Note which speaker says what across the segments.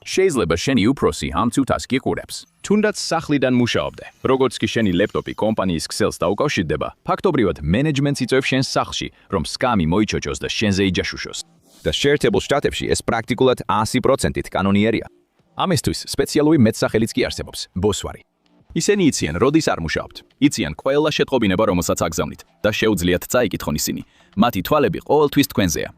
Speaker 1: შეიძლება შენი უფროსი ამ ცუთას გიყურებს. თუნდაც სახლიდან მუშაობდე. როგორც კი შენი ლეპტოპი კომპანიის ქსელს დაუკავშირდება, ფაქტობრივად მენეჯმენტს იწვევს შენს სახლში, რომ სკამი მოიჩოჩოს და შენზე იჯაშუშოს. და შეერთებულ შტატებში ეს პრაქტიკულად 100%-ით კანონიერია. ამისთვის სპეციალური მეტსახელიც კი არსებობს, ბოსვარი. ისინი იციან, როდის არ მუშაობთ. იციან ყველა შეტყობინება, რომელსაც აგზავნით და შეუძლიათ წაიკითხონ ისინი. მათი თვალები ყოველთვის თქვენზეა.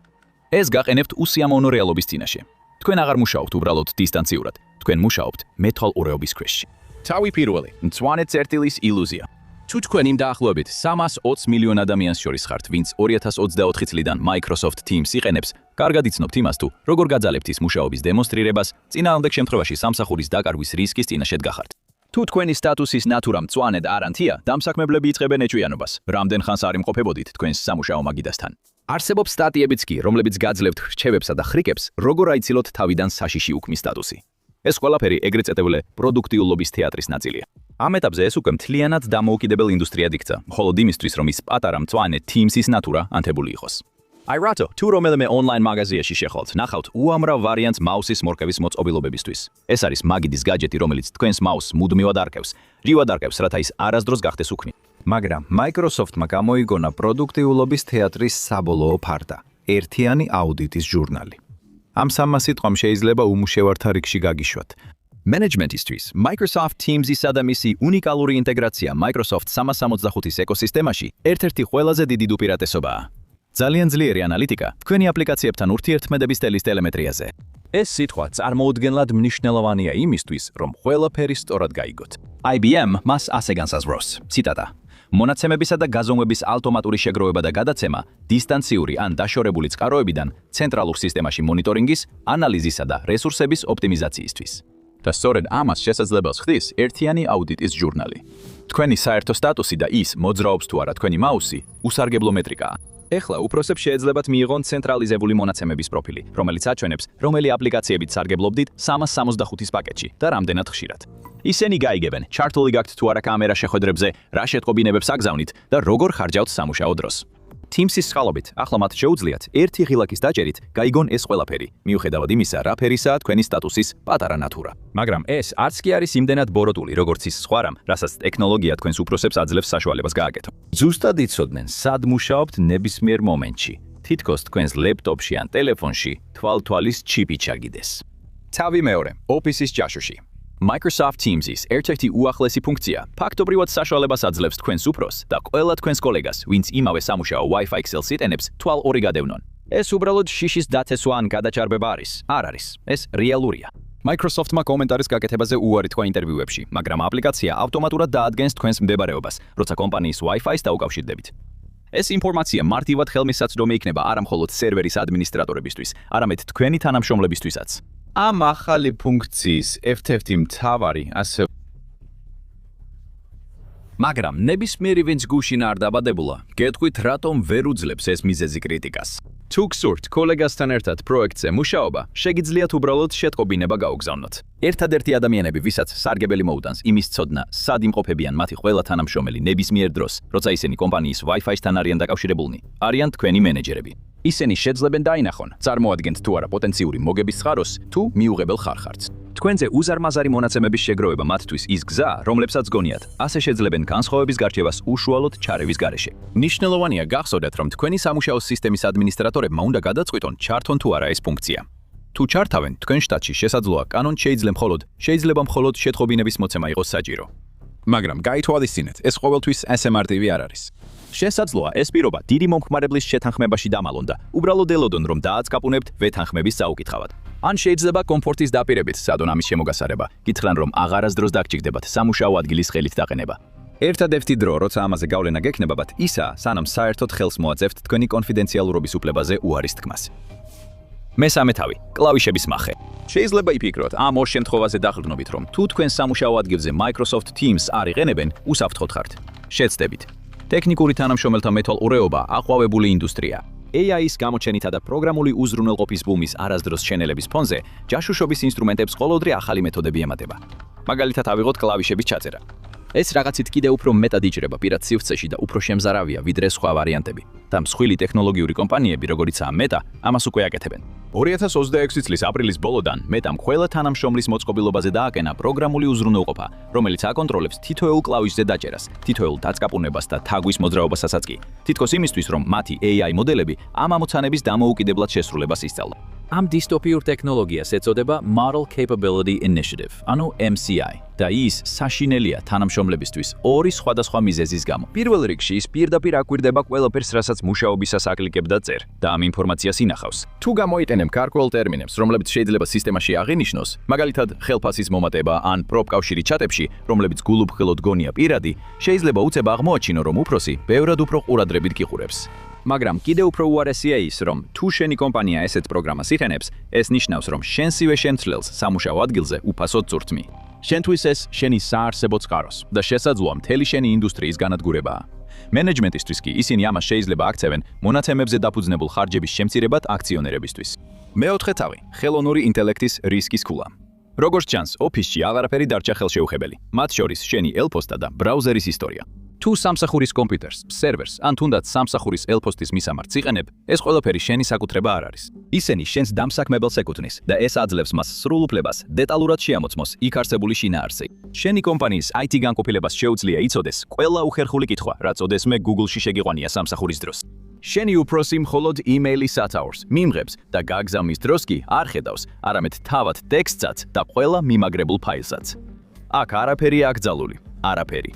Speaker 1: ეს გაყენებთ უსიამოვნო რეალობის წინაშე. თქვენ აღარ მუშაობთ უბრალოდ დისტანციურად, თქვენ მუშაობთ მეთვალყურეობის ქვეშ. თავი პირველი, მწვანე წერტილის ილუზია. თუ თქვენ იმ დაახლოებით 320 მილიონ ადამიანს შორის ხართ, ვინც 2024 წლიდან Microsoft Teams იყენებს, კარგად იცნობთ იმას თუ როგორ გაძალებთ ის მუშაობის დემონსტრირებას, წინააღმდეგ შემთხვევაში სამსახურის დაკარგვის რისკის წინაშე გახართ. თუ თქვენი სტატუსის ნატურა მწვანე და არანთია, დამსაქმებლები იწყებენ ეჭვიანობას, რამდენ ხანს არ იმყოფებოდით თქვენს სამუშაო მაგიდასთან. არსებობს სტატიებიც კი, რომლებიც გაძლევთ რჩევებსა და ხრიკებს, როგორ აიცილოთ თავიდან საშიში უქმის სტატუსი. ეს ყველაფერი ეგრეთ წოდებული პროდუქტიულობის თეატრის ნაწილია. ამ ეტაპზე ეს უკვე მთლიანად დამოუკიდებელ ინდუსტრიად იქცა, მხოლოდ იმისთვის, რომ ის პატარა მწვანე Teams-ის ნატურა ანთებული იყოს. აირატო, თუ რომელიმე ონლაინ მაღაზიაში შეხვალთ, ნახავთ უამრავ ვარიანტს მაუსის მორკევის მოწყობილობებისთვის. ეს არის მაგიდის გაჯეტი, რომელიც თქვენს მაუსს მუდმივად არკევს, ჯივად არკევს, რათა ის არასდროს გახდეს უქმი. მაგრამ Microsoft-მა გამოიგონა პროდუქტიულობის თეატრის საბოლოო ფარდა, ერთიანი აუდიტის ჟურნალი. ამ სამმა სიტყვამ შეიძლება უმუშევართა რიგში გაგიშვათ. მენეჯმენტისთვის Microsoft Teams-ისა და მისი უნიკალური ინტეგრაცია Microsoft 365-ის ეკოსისტემაში ერთ-ერთი ყველაზე დიდი უპირატესობაა. ძალიან ძლიერი ანალიტიკა თქვენი აპლიკაციებთან ურთიერთმედების ტელის ტელემეტრიაზე. ეს სიტყვა წარმოუდგენლად მნიშვნელოვანია იმისთვის, რომ ყველაფერი სწორად გაიგოთ. IBM მას ასე განსაზღვრავს. ციტატა: მონაცემებისა და გაზომვების ავტომატური შეგროვება და გადაცემა დისტანციური ან დაშორებული წყაროებიდან ცენტრალურ სისტემაში მონიტორინგის, ანალიზისა და რესურსების ოპტიმიზაციისთვის. და სწორედ ამას შესაძლებელს ხდის ერთიანი აუდიტის ჟურნალი. თქვენი საერთო სტატუსი და ის მოძრაობს თუ არა თქვენი მაუსი უსარგებლო მეტრიკაა. ეხლა უფროსებს შეეძლებათ მიიღონ ცენტრალიზებული მონაცემების პროფილი, რომელიც აჩვენებს, რომელი აპლიკაციებით სარგებლობდით 365-ის პაკეტში და რამდენად ხშირად. ისინი გაიგებენ, ჩართული გაქვთ თუ არა კამერა შეხვედრებზე, რა შეტყობინებებს აგზავნით და როგორ ხარჯავთ სამუშაო დროს. Teams-ის წყალობით, ახლა მათ შეუძლიათ ერთი ღილაკის დაჭერით გაიგონ ეს ყველაფერი, მიუხედავად იმისა, რა ფერისაა თქვენი სტატუსის პატარა ნატურა. მაგრამ ეს არც კი არის იმდენად ბოროტული, როგორც ის სხვა რამ, რასაც ტექნოლოგია თქვენს უფროსებს აძლევს საშუალებას გააკეთონ. ზუსტად იცოდნენ, სად მუშაობთ ნებისმიერ მომენტში. თითქოს თქვენს ლეპტოპში ან ტელეფონში თვალთვალის ჩიპი ჩაგიდეს. თავი მეორე, ოფისის ჯაშუში. Microsoft Teams-ის ერთ-ერთი უახლესი ფუნქცია ფაქტობრივად საშუალებას აძლევს თქვენს უფროს და ყველა თქვენს კოლეგას, ვინც იმავე სამუშაო Wi-Fi ქსელს იტენებს, თვალ ორი გადევნონ. ეს უბრალოდ შიშის დათესვა ან გადაჭარბება არის. არ არის. ეს რეალურია. Microsoft-მა კომენტარის გაკეთებაზე უარი თქვა ინტერვიუებში, მაგრამ აპლიკაცია ავტომატურად დაადგენს თქვენს მდებარეობას, როცა კომპანიის Wi-Fi-ს დაუკავშირდებით. ეს ინფორმაცია მარტივად ხელმისაწვდომი იქნება არა მხოლოდ სერვერის ადმინისტრატორებისთვის, არამედ თქვენი თანამშრომლებისთვისაც. ამ ახალი ფუნქციის ერთ-ერთი მთავარი ასე მაგრამ ნებისმიერი ვინც გუშინ არ დაბადებულა, გეტყვით რატომ ვერ უძლებს ეს მიზეზი კრიტიკას. თუ გსურთ კოლეგასთან ერთად პროექტზე მუშაობა, შეგიძლიათ უბრალოდ შეტყობინება გაუგზავნოთ. ერთადერთი ადამიანები, ვისაც სარგებელი მოუტანს იმის ცოდნა, სად იმყოფებიან მათი ყველა თანამშრომელი ნებისმიერ დროს, როცა ისინი კომპანიის Wi-Fi-სთან არიან დაკავშირებულნი, არიან თქვენი მენეჯერები. ისინი შეძლებენ დაინახონ, წარმოადგენთ თუ არა პოტენციური მოგების წყაროს, თუ მიუღებელ ხარხარც. თქვენზე უზარმაზარი მონაცემების შეგროვება მათთვის ის გზა, რომლებსაც გონიათ, ასე შეძლებენ განსხვავების გარჩევას უშუალოდ ჩარევის გარეშე. მნიშვნელოვანია გახსოვდეთ, რომ თქვენი სამუშაო სისტემის ადმინისტრატორებმა უნდა გადაწყვიტონ, ჩართონ თუ არა ეს ფუნქცია. თუ ჩართავენ, თქვენ შტატში შესაძლოა კანონით შეიძლება მხოლოდ შეტყობინების მოცემა იყოს საჭირო. მაგრამ გაითვალისწინეთ, ეს ყოველთვის ესე მარტივი არ არის. შესაძლოა ეს პირობა დიდი მომხმარებლის შეთანხმებაში დამალონ და უბრალოდ ელოდონ, რომ დააწკაპუნებთ ვეთანხმების საუკითხავად. ან შეიძლება კომფორტის დაპირებით სადონ ამის შემოგასარება, გითხრან რომ აღარასდროს დაგჭირდებათ სამუშაო ადგილის ხელით დაყენება. ერთადერთი დრო, როცა ამაზე გავლენა გექნებათ, ისაა, სანამ საერთოდ ხელს მოაძებთ თქვენი კონფიდენციალურობის უფლებაზე უარის თქმას. მესამე თავი, კლავიშების მახე. შეიძლება იფიქროთ ამ ორ შემთხვევაზე დაყრდნობით, რომ თუ თქვენ სამუშაო ადგილზე Microsoft Teams არ იყენებენ, უსაფრთხოდ ხართ. შეცდებით. ტექნიკური თანამშრომელთა მეთვალყურეობა აყვავებული ინდუსტრია. AI-ის გამოჩენითა და პროგრამული უზრუნველყოფის ბუმის არასდროს შენელების ფონზე, ჯაშუშობის ინსტრუმენტებს ყოველდღე ახალი მეთოდები ემატება. მაგალითად, ავიღოთ კლავიშების ჩაწერა. ეს რაღაცით კიდევ უფრო მეტად იჭრება პირად სივრცეში და უფრო შემზარავია ვიდრე სხვა ვარიანტები. და მსხვილი ტექნოლოგიური კომპანიები, როგორიცაა Meta, ამას უკვე აკეთებენ. 2026 წლის აპრილის ბოლოდან Meta-მ ყველა თანამშრომლის მოწყობილობაზე დააკენა პროგრამული უზრუნველყოფა, რომელიც აკონტროლებს თითოეულ კლავიშზე დაჭერას, თითოეულ დაწკაპუნებას და თაგვის მოძრაობასაც კი. თითქოს იმისთვის, რომ მათი AI მოდელები ამ ამოცანების დამოუკიდებლად შესრულებას ისწავლონ. ამ დისტოპიურ ტექნოლოგიას ეწოდება Model Capability Initiative, ანუ MCI. და ის საშინელია თანამშრომლებისთვის ორი სხვადასხვა მიზეზის გამო. პირველ რიგში ის პირდაპირ აკვირდება ყველაფერს, რასაც მუშაობისას აკლიკებ და წერს და ამ ინფორმაციას ინახავს. თუ გამოიტენებ გარკვეულ ტერმინებს, რომლებიც შეიძლება სისტემაში აღინიშნოს, მაგალითად, ხელფასის მომატება ან პროპკავშირი ჩატებში, რომლებიც გულუბრყელოდ გონია პირადი, შეიძლება უცებ აღმოაჩინო, რომ უფროსი ბევრად უფრო ყურადღებით გიყურებს. მაგრამ კიდევ უფრო უარესია ის, რომ თუ შენი კომპანია ესეთ პროგრამას იხენებს, ეს ნიშნავს, რომ შენსივე შემცვლელს სამუშაო ადგილზე უფასოდ წურთმი. შენთვის ეს შენი საარსებო წყაროს და შესაძლოა მთელი შენი ინდუსტრიის განადგურებაა. მენეჯმენტისთვის კი ისინი ამას შეიძლება აქცევენ მონაცემებზე დაფუძნებულ ხარჯების შემცირებად აქციონერებისთვის. მეოთხე თავი, ხელოვნური ინტელექტის რისკის ქულა. როგორც ჩანს, ოფისში აღარაფერი დარჩა ხელშეუხებელი, მათ შორის შენი ელფოსტა და ბრაუზერის ისტორია. თუ სამსახურის კომპიუტერს, სერვერს ან თუნდაც სამსახურის ელფოსტის მისამართს იყენებ, ეს ყველაფერი შენი საკუთრება არ არის. ისინი შენს დამსაქმებელს ეკუთვნის და ეს აძლევს მას სრულ უფლებას დეტალურად შეამოწმოს იქ არსებული შინაარსი. შენი კომპანიის IT განყოფილებას შეუძლია იცოდეს ყველა უხერხული კითხვა, რაც ოდესმე Google-ში შეგიყვანია სამსახურის დროს. შენი უფროსი მხოლოდ იმეილის სათაურს, მიმღებს და გაგზავნის დროს კი არ ხედავს, არამედ თავად ტექსტსაც და ყველა მიმაგრებულ ფაილსაც. აქ არაფერი აკრძალული, არაფერი.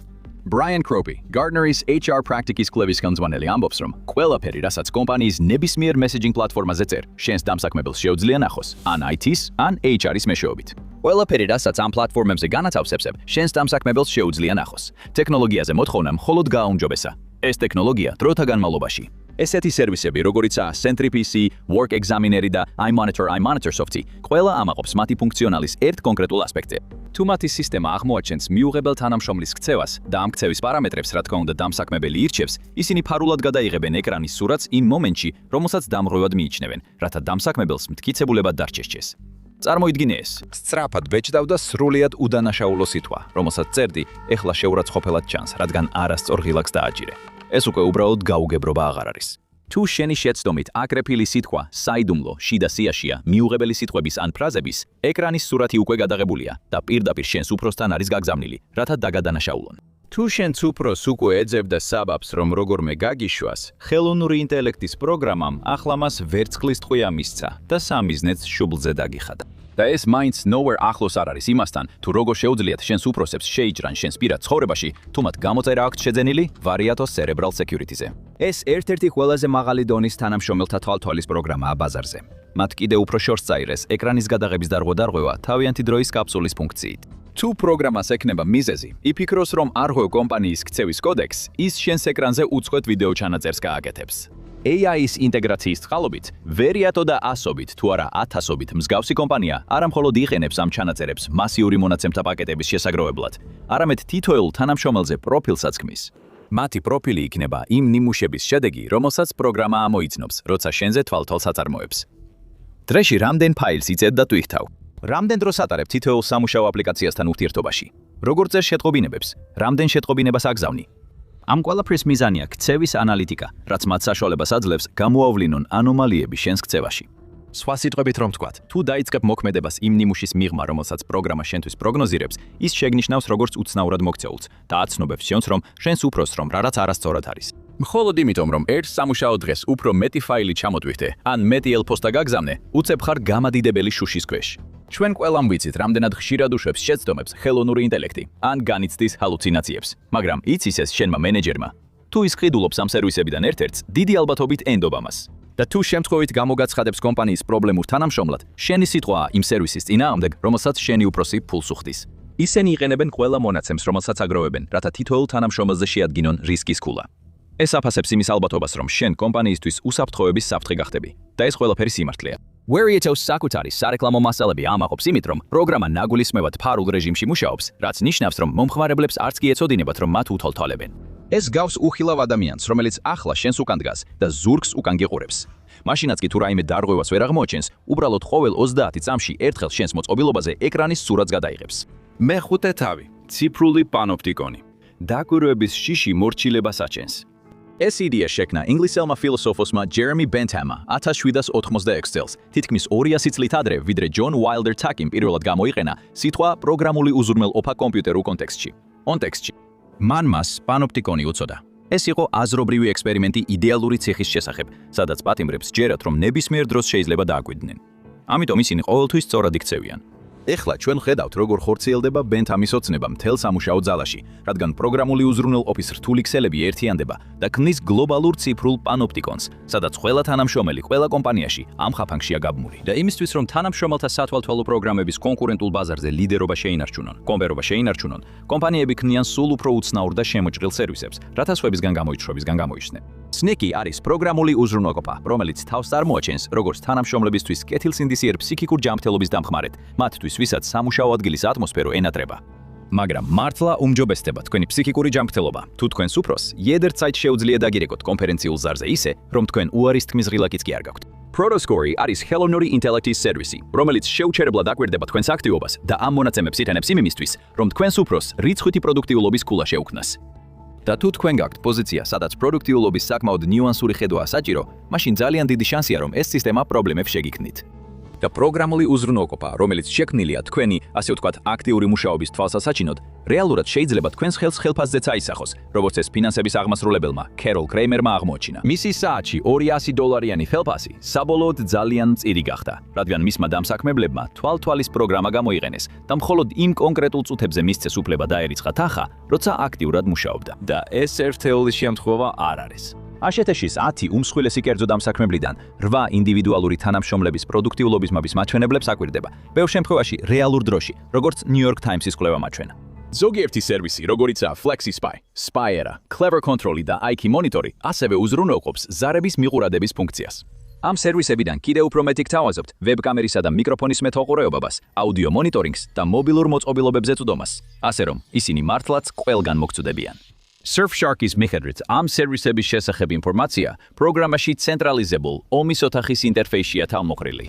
Speaker 1: Brian Cropey, Gartner-ის HR პრაქტიკის კვლევის განძვანელი ამბობს, რომ ყველაფერი, რასაც კომპანიის ნებისმიერ მესეჯინგ პლატფორმაზე წერ, შენს დამსაქმებელს შეუძლია ნახოს, ან IT-ს, ან HR-ის მეშვეობით. ყველაფერი, რასაც ამ პლატფორმებზე განათავსებსებ, შენს დამსაქმებელს შეუძლია ნახოს. ტექნოლოგიაზე მოთხოვნა მხოლოდ გააუმჯობესა. ეს ტექნოლოგია დროთა განმავლობაში. ესეთი სერვისები, როგორიცაა SentryPC, Work Examiner და iMonitor Soft-ი, ყველა ამაყობს მათი ფუნქციონალის ერთ კონკრეტულ ასპექტზე. თუ მათი სისტემა აღმოაჩენს მიუღებელ თანამშრომლის ქცევას და ამ ქცევის პარამეტრებს, რა თქმა უნდა, დამსაქმებელი ირჩევს, ისინი ფარულად გადაიღებენ ეკრანის სურათს იმ მომენტში, რომელსაც დამრღვევად მიიჩნევენ, რათა დამსაქმებელს მტკიცებულებად დარჩესჩეს. წარმოიდგინე ეს. სწრაფად ბეჭდავდა სრულიად უდანაშაულო სიტყვა, რომელსაც წერდი, ეხლა შეურაცხყოფელად ჩანს, რადგან არასწორ ღილაკს დააჭირე. ეს უკვე უბრალოდ გაუგებრობა აღარ არის. თუ შენი შეცდომით აკრეფილი სიტყვა, საიდუმლო, შიდა სიაშია, მიუღებელი სიტყვების ან ფრაზების, ეკრანის სურათი უკვე გადაღებულია და პირდაპირ შენს უფროსთან არის გაგზავნილი, რათა დაგადანაშაულონ. თუ შენს უფროს უკვე ეძებდა საბაბს, რომ როგორმე გაგიშვას, ხელოვნური ინტელექტის პროგრამამ ახლა მას ვერცხლის ტყვია მისცა და სამიზნეც შუბლზე დაგიხადა. და ეს მაინც nowhere ახლოს არ არის იმასთან, თუ როგორ შეუძლიათ შენს უფროსებს შეიჭრან შენს პირად ცხოვრებაში, თუ მათ გამოწერა აქვთ შეძენილი ვარიატოს cerebral security-ზე. ეს ერთ-ერთი ყველაზე მაღალი დონის თანამშრომელთა თვალთვალის პროგრამაა ბაზარზე. მათ კიდევ უფრო შორს წაიღეს ეკრანის გადაღების დარღვევა თავიანთი დროის კაფსულის ფუნქციით. თუ პროგრამას ექნება მიზეზი, იფიქროს, რომ არღვევ კომპანიის ქცევის კოდექს, ის შენს ეკრანზე უწყვეტ ვიდეო ჩანაწერს გააკეთებს. AI-ის ინტეგრაციის წყალობით, ვერიატო და ასობით, თუ არა ათასობით მსგავსი კომპანია არა მხოლოდ იყენებს ამ ჩანაწერებს მასიური მონაცემთა პაკეტების შესაგროვებლად, არამედ თითოეულ თანამშრომელზე პროფილსაც ქმნის. მათი პროფილი იქნება იმ ნიმუშების შედეგი, რომელსაც პროგრამა ამოიცნობს, როცა შენზე თვალთვალს აწარმოებს. დრეში რამდენ ფაილს იწედ და თვითთავ. რამდენ დროს ატარებ თითოეულ სამუშაო აპლიკაციასთან ურთიერთობაში? როგორ წერ შეტყობინებებს? რამდენ შეტყობინებას აგზავნი? ამ ყველაფრის მიზანია ქცევის ანალიტიკა, რაც მათ საშუალებას აძლევს გამოავლინონ ანომალიები შენს ქცევაში. სხვა სიტყვებით რომ ვთქვათ, თუ დაიწყებ მოქმედებას იმ ნიმუშის მიღმა, რომელსაც პროგრამა შენთვის პროგნოზირებს, ის შეგნიშნავს როგორც უცნაურად მოქცეულს და აცნობებს შენს რომ შენს უფროსს რომ რაღაც არასწორად არის. მხოლოდ იმიტომ, რომ ერთ სამუშაო დღეს უფრო მეტი ფაილი ჩამოტვირთე, ან მეტი ელფოსტა გაგზავნე, უცებ ხარ გამადიდებელი შუშის ქვეშ. ჩვენ ყველამ ვიცით, რამდენად ხშირად უშვებს შეცდომებს ხელოვნური ინტელექტი, ან განიცდის ჰალუცინაციებს, მაგრამ იცის ეს შენმა მენეჯერმა. თუ ის ყიდულობს ამ სერვისებიდან ერთ-ერთს, დიდი ალბათობით ენდობა მას. და თუ შემთხვევით გამოგაცხადებს კომპანიის პრობლემურ თანამშრომლად, შენი სიტყვაა იმ სერვისის წინააღმდეგ, რომელსაც შენი უფროსი ფულს უხდის. ისინი იყენებენ ყველა მონაცემს, რომელსაც აგროვებენ, რათა თითოეულ თანამშრომელზე შეადგინონ რისკის ქულა. ეს აფასებს იმის ალბათობას, რომ შენ კომპანიისთვის უსაფრთხოების საფრთხე გახდები და ეს ყველაფერი სიმართლეა. Weriatos საკუთარი სარეკლამო მასალები ამაყობს იმით, რომ პროგრამა ნაგულისმევად ფარულ რეჟიმში მუშაობს, რაც ნიშნავს, რომ მომხმარებლებს არც კი ეცოდინებათ, რომ მათ უთვალთვალებენ. ეს გავს უხილავ ადამიანს, რომელიც ახლა შენს უკან დგას და ზურგს უკან გიყურებს. მაშინაც კი თუ რაიმე დარღვევას ვერ აღმოაჩენს, უბრალოდ ყოველ 30 წამში ერთხელ შენს მოწყობილობაზე ეკრანის სურათს გადაიღებს. მეხუთე თავი. ციფრული პანოპტიკონი. დაკვირვების შიში მორჩილებას აჩენს. ეს იდეა შექმნა ინგლისელმა ფილოსოფოსმა ჯერემი ბენთამმა 1786 წელს, თითქმის 200 წლით ადრე, ვიდრე ჯონ უაილდერ თაკიმ პირველად გამოიყენა სიტყვა პროგრამული უზრუნველყოფა კომპიუტერულ კონტექსტში. მან მას პანოპტიკონი უწოდა. ეს იყო აზრობრივი ექსპერიმენტი იდეალური ციხის შესახებ, სადაც პატიმრებს ჯერათ, რომ ნებისმიერ დროს შეიძლება დააკვირდნენ. ამიტომ ისინი ყოველთვის სწორად იქცევიან. ეხლა ჩვენ ხედავთ, როგორ ხორციელდება ბენთამის ოცნება მთელ სამუშაო ძალაში, რადგან პროგრამული უზრუნველყოფის რთული ქსელები ერთიანდება და ქმნის გლობალურ ციფრულ პანოპტიკონს, სადაც ყველა თანამშრომელი ყველა კომპანიაში ამ ხაფანგშია გაბმული. და იმისთვის, რომ თანამშრომელთა სათვალთვალო პროგრამების კონკურენტულ ბაზარზე ლიდერობა შეინარჩუნონ, კომპანიები ქმნიან სულ უფრო უცნაურ და შემოჭრილ სერვისებს, რათა სხვებისგან გამოიჩნდნენ. SNCC არის პროგრამული უზრუნველყოფა, რომელიც თავს წარმოაჩენს როგორც თანამშრომლებისთვის კეთილსინდისიერ ფსიქიკურ ჯანმრთელობის დამხმარედ, მათთვის, ვისაც სამუშაო ადგილის ატმოსფერო ენატრება. მაგრამ მართლა უმჯობესდება თქვენი ფსიქიკური ჯანმრთელობა. თუ თქვენს უფროს, jederzeit შეუძლია დაგირეკოთ კონფერენციულ ზარზე ისე, რომ თქვენ უარის თქმის ღილაკიც კი არ გაქვთ. Protoscore არის ხელოვნური ინტელექტის სერვისი, რომელიც შეუჩერებლად აკვირდება თქვენს აქტივობას და ამ მონაცემებს იტანებს იმისთვის, რომ თქვენს უფროს რიცხვითი პროდუქტიულობის ქულა შეუქმნას. და თუ თქვენ გაქვთ პოზიცია, სადაც პროდუქტიულობის საკმაოდ ნიუანსური ხედვაა საჭირო, მაშინ ძალიან დიდი შანსია, რომ ეს სისტემა პრობლემებს შეგიქმნით. და პროგრამული უზრუნველყოფა, რომელიც შექმნილია თქვენი, ასე ვთქვათ, აქტიური მუშაობის თვალსაჩინოდ, რეალურად შეიძლება თქვენს ხელს ხელფასზეც აისახოს, როგორც ეს ფინანსების აღმასრულებელმა კეროლ კრეიმერმა აღმოაჩინა. მისი საათში $200 ხელფასი საბოლოოდ ძალიან მწირი გახდა, რადგან მისმა დამსაქმებლებმა თვალთვალის პროგრამა გამოიყენეს და მხოლოდ იმ კონკრეტულ წუთებზე მისცეს უფლება დაერიცხა თანხა, როცა აქტიურად მუშაობდა. და ეს ერთეული შემთხვევა არ არის. აშეთეშის 10 უმსხვილესი კერძო დამსაქმებლიდან 8 ინდივიდუალური თანამშრომლების პროდუქტიულობის მაპის მაჩვენებლებს აკვირდება, ბევრ შემთხვევაში რეალურ დროში, როგორც New York Times-ის კვლევა მაჩვენა. ზოგიერთი სერვისი, როგორიცაა FlexiSpy, Spyera, Clever Control და IK Monitor, ასევე უზრუნველყოფს ზარების მიყურადების ფუნქციას. ამ სერვისებიდან კიდევ უფრო მეტი გთავაზობთ ვებკამერისა და მიკროფონის მეთვალყურეობებას, აუდიო მონიტორინგს და მობილურ მოწყობილობებზე წვდომას, ასე რომ ისინი მართლაც ყველგან მოგწდებიან. Surfshark-ის მიხედვით, ამ სერვისების შესახებ ინფორმაცია პროგრამაში ცენტრალიზებულ ომის ოთახის ინტერფეისშია თავმოყრილი.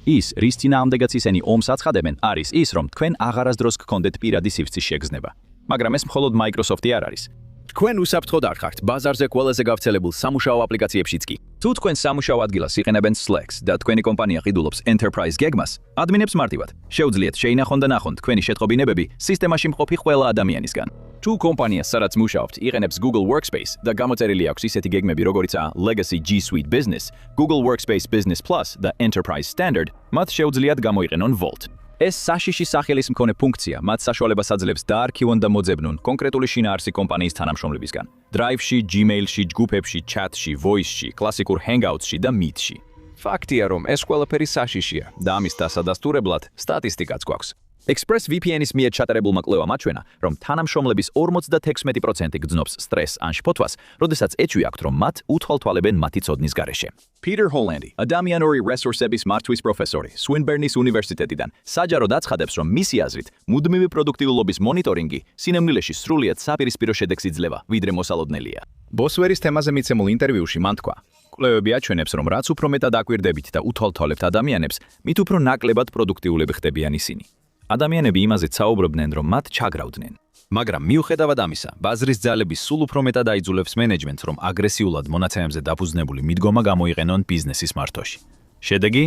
Speaker 1: ის, რის წინააღმდეგაც ისინი ომს აცხადებენ, არის ის, რომ თქვენ აღარასდროს გქონდეთ პირადი სივრცის შეგრძნება. მაგრამ ეს მხოლოდ Microsoft-ი არ არის. თქვენ უსაფრთხოდ არ ხართ ბაზარზე ყველაზე გავრცელებულ სამუშაო აპლიკაციებშიც კი. თუ თქვენ სამუშაო ადგილას იყენებენ Slacks და თქვენი კომპანია ყიდულობს Enterprise გეგმას, ადმინებს მარტივად შეუძლიათ შეინახონ და ნახონ თქვენი შეტყობინებები სისტემაში მყოფი ყველა ადამიანისგან. თუ კომპანია, სადაც მუშაობთ, იყენებს Google Workspace და გამოწერილი აქვს ისეთი გეგმები, როგორიცაა Legacy G Suite Business, Google Workspace Business Plus და Enterprise Standard, მათ შეუძლიათ გამოიყენონ Vault. ეს საშიში სახელის მქონე ფუნქცია მათ საშუალებას აძლევს დაარქივონ და მოძებნონ კონკრეტული შინაარსი კომპანიის თანამშრომლებისგან. Drive-ში, Gmail-ში, ჯგუფებში, Chat-ში, Voice-ში, კლასიკურ Hangouts-ში და Meet-ში. ფაქტია, რომ ეს ყველაფერი საშიშია და ამის დასადასტურებლად სტატისტიკაც გვაქვს. ExpressVPN-ის მიერ ჩატარებულმა კვლევამ აჩვენა, რომ თანამშრომლების 56% გრძნობს სტრესს ან შფოთვას, როდესაც ეჭვი აქვთ, რომ მათ უთვალთვალებენ მათი ცოდნის გარეშე. Peter Hollandi, ადამიანური რესურსების მართვის პროფესორი, Swinburne-ის უნივერსიტეტიდან, საჯაროდ აცხადებს, რომ მისი აზრით, მუდმივი პროდუქტიულობის მონიტორინგი სინამდვილეში სრულიად საპირისპირო შედეგს იძლევა, ვიდრე მოსალოდნელია. Boswell-ის თემაზე მიცემულ ინტერვიუში მან თქვა: კვლევები აჩვენებს, რომ რაც უფრო მეტად აკვირდებით და უთვალთვალებთ ადამიანებს, მით უფრო ნაკლებად პროდუქტიულები ხდებიან ისინი. ადამიანები იმაზეც საუბრობდნენ, რომ მათ ჩაგრავდნენ. მაგრამ მიუხედავად ამისა, ბაზრის ძალების სულ უფრო მეტად აიძულებს მენეჯმენტს, რომ აგრესიულად მონაცემებზე დაფუძნებული მიდგომა გამოიყენონ ბიზნესის მართვაში. შედეგი,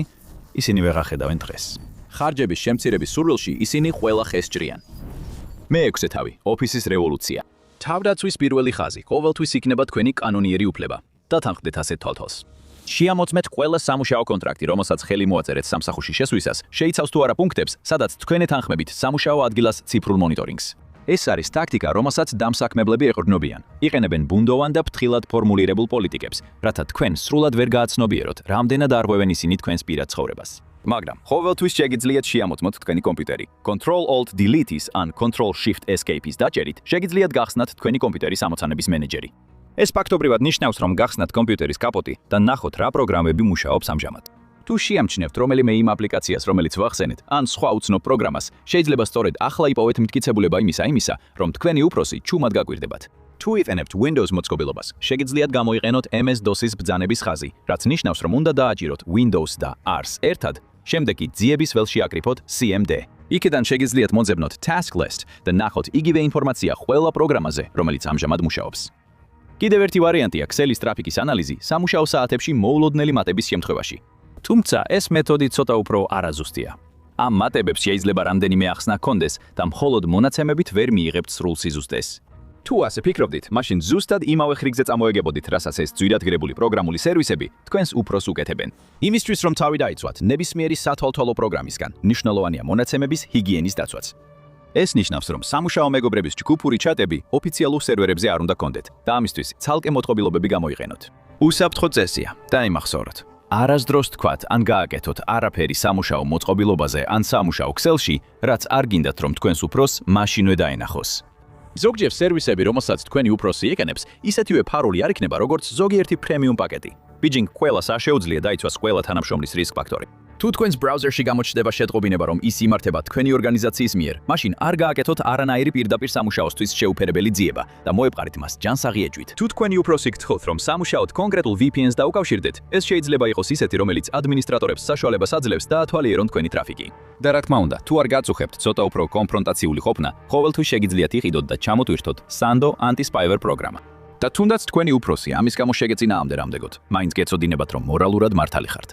Speaker 1: ისინი ვეღარ ახედავენ დღეს. ხარჯების შემცირების სურვილში ისინი ყველა ხეს ჭრიან. მეექვსე თავი, ოფისის რევოლუცია. თავდაცვის პირველი ხაზი, ყოველთვის იქნება თქვენი კანონიერი უფლება. დათანხმდეთ ასეთ თვალთვალს. შეამოწმეთ ყველა სამუშაო კონტრაქტი, რომელსაც ხელი მოაწერეთ სამსახურში შესვლისას, შეიცავს თუ არა პუნქტებს, სადაც თქვენი თანხმებით სამუშაო ადგილას ციფრულ მონიტორინგს. ეს არის ტაქტიკა, რომელსაც დამსაქმებლები ეყრდნობიან. იყენებენ ბუნდოვან და ფრთხილად ფორმულირებულ პოლიტიკებს, რათა თქვენ სრულად ვერ გააცნობიეროთ, რამდენად არღვევენ ისინი თქვენს პირად ცხოვრებას. მაგრამ ყოველთვის შეგიძლიათ შეამოწმოთ თქვენი კომპიუტერი. Control-Alt-Delete-ის ან Control-Shift-Escape-ის დაჭერით, შეგიძლიათ გახსნათ თქვენი კომპიუტერის ამოცანების მენეჯერი. ეს ფაქტობრივად ნიშნავს, რომ გახსნათ კომპიუტერის კაპოტი და ნახოთ რა პროგრამები მუშაობს ამჟამად. თუ შეამჩნევთ რომელიმე იმ აპლიკაციას, რომელიც ვახსენეთ, ან სხვა უცნობ პროგრამას, შეიძლება სწორედ ახლა იპოვეთ მტკიცებულება იმისა, რომ თქვენი უფროსი ჩუმად გაკვირდებათ. თუ იყენებთ Windows მოწყობილობას, შეგიძლიათ გამოიყენოთ MS-DOS-ის ბრძანების ხაზი, რაც ნიშნავს, რომ უნდა დააჭიროთ Windows და Rs ერთად, შემდეგ კი ძიების ველში აკრიფოთ CMD. იქედან შეგიძლიათ მოძებნოთ task list და ნახოთ იგივე ინფორმაცია ყველა პროგრამაზე, რომელიც ამჟამად მუშაობს. კიდევ ერთი ვარიანტია Excel-ის ტრაფიკის ანალიზი სამუშაო საათებში მოულოდნელი მატების შემთხვევაში. თუმცა ეს მეთოდი ცოტა უფრო არაზუსტია. ამ მატებებს შეიძლება რამდენიმე ახსნა ჰქონდეს და მხოლოდ მონაცემებით ვერ მიიღებთ სრულ სიზუსტეს. თუ ასე ფიქრობდით, მაშინ ზუსტად იმავე ხრიგზე წამოეგებოდით, რასაც ეს ძვირადღირებული პროგრამული სერვისები თქვენს უფროს უკეთებენ. იმისთვის, რომ თავი დაიცვათ ნებისმიერი სათვალთვალო პროგრამისგან, მნიშვნელოვანია მონაცემების ჰიგიენის დაცვაც. ეს ნიშნავს, რომ სამუშაო მეგობრების ჯგუფური ჩატები ოფიციალურ სერვერებზე არ უნდა გქონდეთ და ამისთვის ცალკე მოწყობილობები გამოიყენოთ. უსაფრთხო წესია, დაიმახსოვროთ. არასდროს თქვათ ან გააკეთოთ არაფერი სამუშაო მოწყობილობაზე ან სამუშაო Excel-ში, რაც არ გინდათ, რომ თქვენს უფროს მაშინვე დაენახოს. ზოგჯერ სერვისები, რომელსაც თქვენი უფროსი იყენებს, ისეთივე ფარული არ იქნება, როგორც ზოგიერთი პრემიუმ პაკეტი. ბიჯინგ ყველას არ შეუძლია დაიცვას ყველა თანამშრომლის რისკ ფაქტორი. თუ თქვენს ბრაუზერში გამოჩნდება შეტყობინება, რომ ის იმართება თქვენი ორგანიზაციის მიერ, მაშინ არ გააკეთოთ არანაირი პირდაპირ სამუშაოსთვის შეუფერებელი ძიება და მოეპყარით მას ჯანსაღი ეჭვით. თუ თქვენი უფროსი გთხოვთ, რომ სამუშაოდ კონკრეტულ VPN-ს დაუკავშირდეთ, ეს შეიძლება იყოს ისეთი, რომელიც ადმინისტრატორებს საშუალებას აძლევს დაათვალიერონ თქვენი ტრაფიკი. და რა თქმა უნდა, თუ არ გაწუხებთ ცოტა უფრო კონფრონტაციული ყოფნა, ყოველთვის შეგიძლიათ იყიდოთ და ჩამოტვირთოთ Sando Anti-Spyware პროგრამა. და თუნდაც თქვენი უფროსი ამის გამო შეგეწინააღმდეგოთ რამდეგოთ, მაინც გეცოდინებათ, რომ მორალურად მართალი ხართ.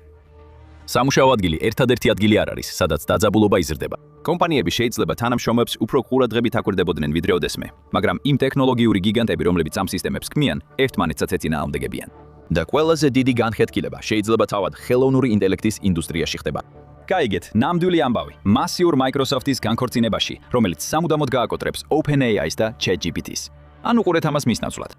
Speaker 1: სამუშაო ადგილი ერთადერთი ადგილი არ არის, სადაც დაძაბულობა იზრდება. კომპანიები შეიძლება თანამშრომლებს უფრო ყურადღებით აკვირდებოდნენ ვიდრე ოდესმე, მაგრამ იმ ტექნოლოგიური გიგანტები, რომლებიც ამ სისტემებს ქმნიან, ერთმანეთსაც ეწინააღმდეგებიან. და ყველაზე დიდი განხეთქილება შეიძლება თავად ხელოვნური ინტელექტის ინდუსტრიაში ხდება. გაიგეთ, ნამდვილი ამბავი, მასიურ Microsoft-ის განქორწინებაში, რომელიც სამუდამოდ გააკოტრებს OpenAI-ს და ChatGPT-ს. ან უყურეთ ამას მის ნაცვლად.